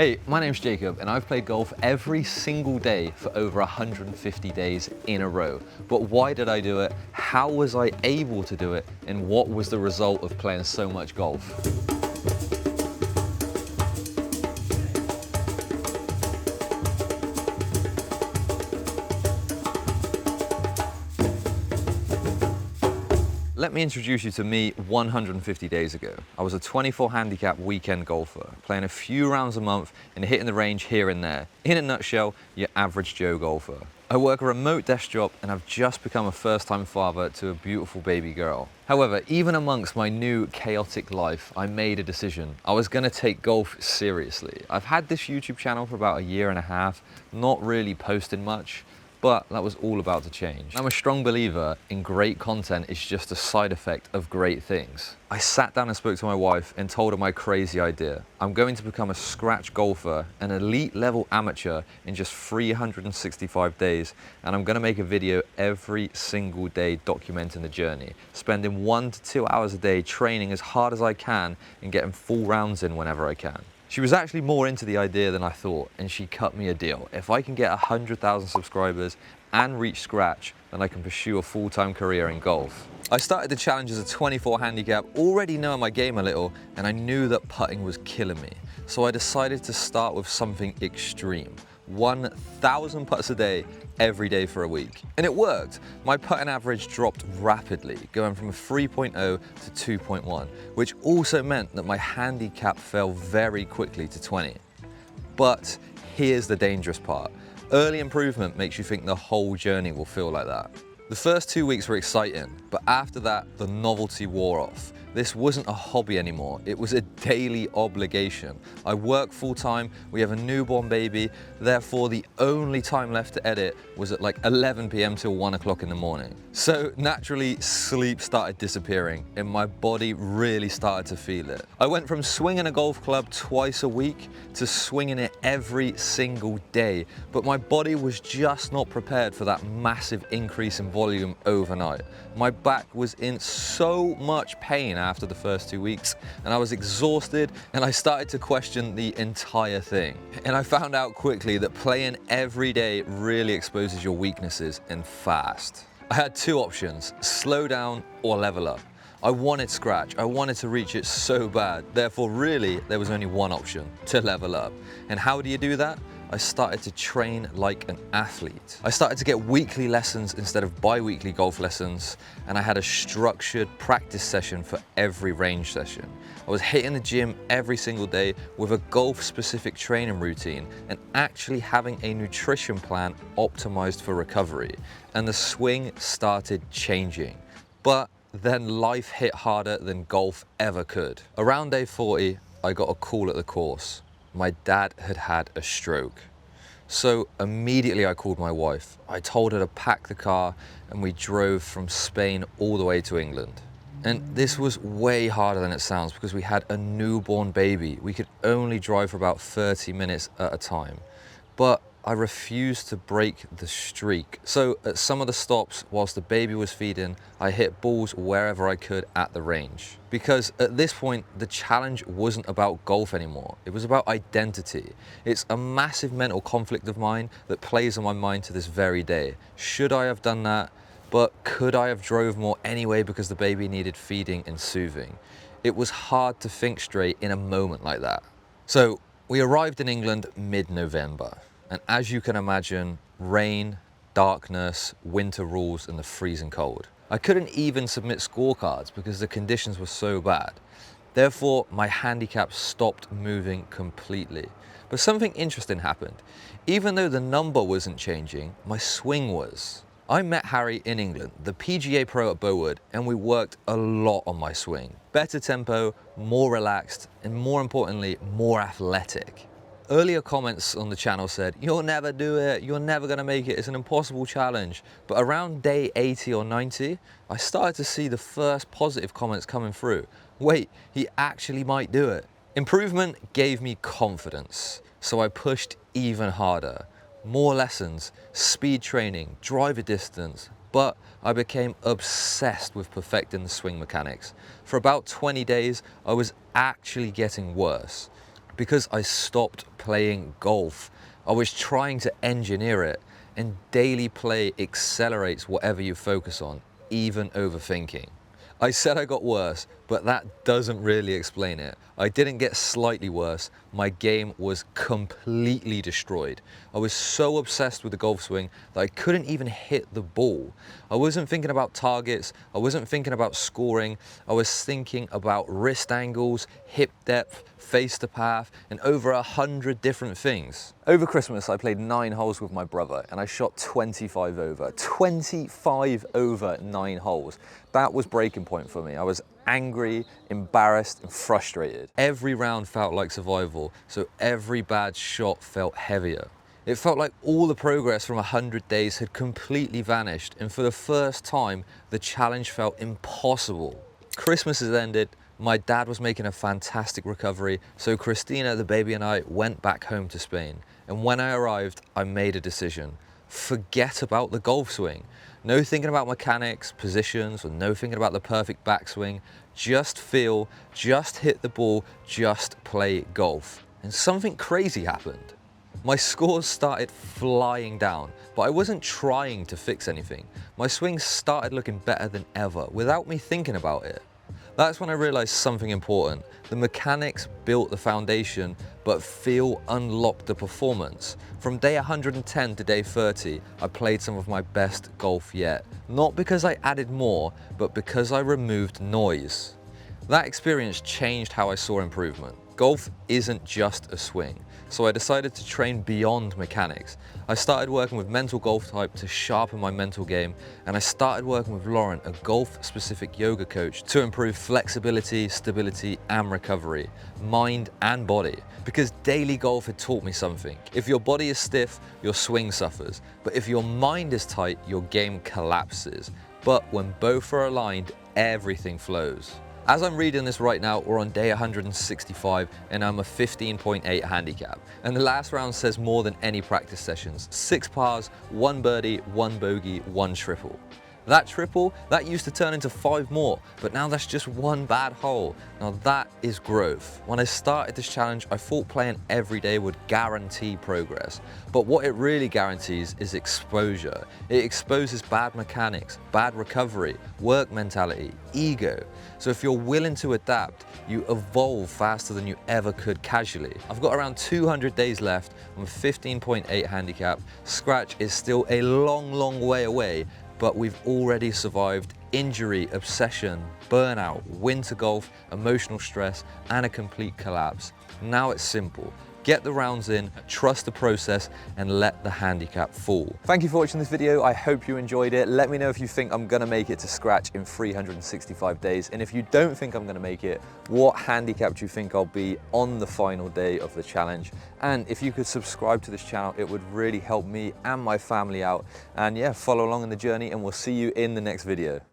Hey, my name's Jacob and I've played golf every single day for over 150 days in a row. But why did I do it? How was I able to do it? And what was the result of playing so much golf? Let me introduce you to me 150 days ago. I was a 24 handicap weekend golfer, playing a few rounds a month and hitting the range here and there. In a nutshell, your average Joe golfer. I work a remote desk job and I've just become a first-time father to a beautiful baby girl. However, even amongst my new chaotic life, I made a decision. I was gonna take golf seriously. I've had this YouTube channel for about a year and a half, not really posting much, but that was all about to change. I'm a strong believer in great content is just a side effect of great things. I sat down and spoke to my wife and told her my crazy idea. I'm going to become a scratch golfer, an elite level amateur in just 365 days, and I'm gonna make a video every single day documenting the journey, spending 1 to 2 hours a day training as hard as I can and getting full rounds in whenever I can. She was actually more into the idea than I thought, and she cut me a deal. If I can get 100,000 subscribers and reach scratch, then I can pursue a full-time career in golf. I started the challenge as a 24 handicap, already knowing my game a little, and I knew that putting was killing me. So I decided to start with something extreme. 1,000 putts a day, every day for a week. And it worked. My putting average dropped rapidly, going from a 3.0 to 2.1, which also meant that my handicap fell very quickly to 20. But here's the dangerous part. Early improvement makes you think the whole journey will feel like that. The first 2 weeks were exciting, but after that, the novelty wore off. This wasn't a hobby anymore, it was a daily obligation. I work full time, we have a newborn baby, therefore the only time left to edit was at like 11 p.m. till 1 o'clock in the morning. So naturally, sleep started disappearing and my body really started to feel it. I went from swinging a golf club twice a week to swinging it every single day, but my body was just not prepared for that massive increase in volume overnight. My back was in so much pain after the first 2 weeks, and I was exhausted, and I started to question the entire thing. And I found out quickly that playing every day really exposes your weaknesses and fast. I had two options, slow down or level up. I wanted scratch, I wanted to reach it so bad, therefore really there was only one option, to level up. And how do you do that? I started to train like an athlete. I started to get weekly lessons instead of bi-weekly golf lessons, and I had a structured practice session for every range session. I was hitting the gym every single day with a golf-specific training routine and actually having a nutrition plan optimized for recovery. And the swing started changing. But then life hit harder than golf ever could. Around day 40, I got a call at the course. My dad had had a stroke. So immediately I called my wife. I told her to pack the car and we drove from Spain all the way to England. And this was way harder than it sounds because we had a newborn baby. We could only drive for about 30 minutes at a time. But I refused to break the streak. So at some of the stops, whilst the baby was feeding, I hit balls wherever I could at the range. Because at this point, the challenge wasn't about golf anymore. It was about identity. It's a massive mental conflict of mine that plays on my mind to this very day. Should I have done that? But could I have drove more anyway because the baby needed feeding and soothing? It was hard to think straight in a moment like that. So we arrived in England mid-November. And as you can imagine, rain, darkness, winter rules, and the freezing cold. I couldn't even submit scorecards because the conditions were so bad. Therefore, my handicap stopped moving completely. But something interesting happened. Even though the number wasn't changing, my swing was. I met Harry in England, the PGA pro at Bowood, and we worked a lot on my swing. Better tempo, more relaxed, and more importantly, more athletic. Earlier comments on the channel said, "You'll never do it, you're never gonna make it, it's an impossible challenge." But around day 80 or 90, I started to see the first positive comments coming through. Wait, he actually might do it. Improvement gave me confidence, so I pushed even harder. More lessons, speed training, driver distance, but I became obsessed with perfecting the swing mechanics. For about 20 days, I was actually getting worse. Because I stopped playing golf. I was trying to engineer it, and daily play accelerates whatever you focus on, even overthinking. I said I got worse, but that doesn't really explain it. I didn't get slightly worse, my game was completely destroyed. I was so obsessed with the golf swing that I couldn't even hit the ball. I wasn't thinking about targets, I wasn't thinking about scoring, I was thinking about wrist angles, hip depth, face to path, and over 100 different things. Over Christmas, I played 9 holes with my brother and I shot 25 over. 25 over 9 holes. That was breaking point for me. I was angry, embarrassed, and frustrated. Every round felt like survival, so every bad shot felt heavier. It felt like all the progress from 100 days had completely vanished, and for the first time, the challenge felt impossible. Christmas has ended. My dad was making a fantastic recovery, so Christina, the baby, and I went back home to Spain. And when I arrived, I made a decision. Forget about the golf swing. No thinking about mechanics, positions, or no thinking about the perfect backswing. Just feel, just hit the ball, just play golf. And something crazy happened. My scores started flying down, but I wasn't trying to fix anything. My swing started looking better than ever without me thinking about it. That's when I realized something important. The mechanics built the foundation, but feel unlocked the performance. From day 110 to day 30, I played some of my best golf yet. Not because I added more, but because I removed noise. That experience changed how I saw improvement. Golf isn't just a swing, so I decided to train beyond mechanics. I started working with mental golf type to sharpen my mental game, and I started working with Lauren, a golf-specific yoga coach, to improve flexibility, stability, and recovery, mind and body. Because daily golf had taught me something. If your body is stiff, your swing suffers, but if your mind is tight, your game collapses. But when both are aligned, everything flows. As I'm reading this right now, we're on day 165 and I'm a 15.8 handicap. And the last round says more than any practice sessions. 6 pars, 1 birdie, 1 bogey, 1 triple. That triple, that used to turn into 5 more, but now that's just 1 bad hole. Now that is growth. When I started this challenge, I thought playing every day would guarantee progress. But what it really guarantees is exposure. It exposes bad mechanics, bad recovery, work mentality, ego. So if you're willing to adapt, you evolve faster than you ever could casually. I've got around 200 days left. I'm a 15.8 handicap. Scratch is still a long, long way away, but we've already survived injury, obsession, burnout, winter golf, emotional stress, and a complete collapse. Now it's simple. Get the rounds in, trust the process, and let the handicap fall. Thank you for watching this video. I hope you enjoyed it. Let me know if you think I'm gonna make it to scratch in 365 days. And if you don't think I'm gonna make it, what handicap do you think I'll be on the final day of the challenge? And if you could subscribe to this channel, it would really help me and my family out. And yeah, follow along in the journey, and we'll see you in the next video.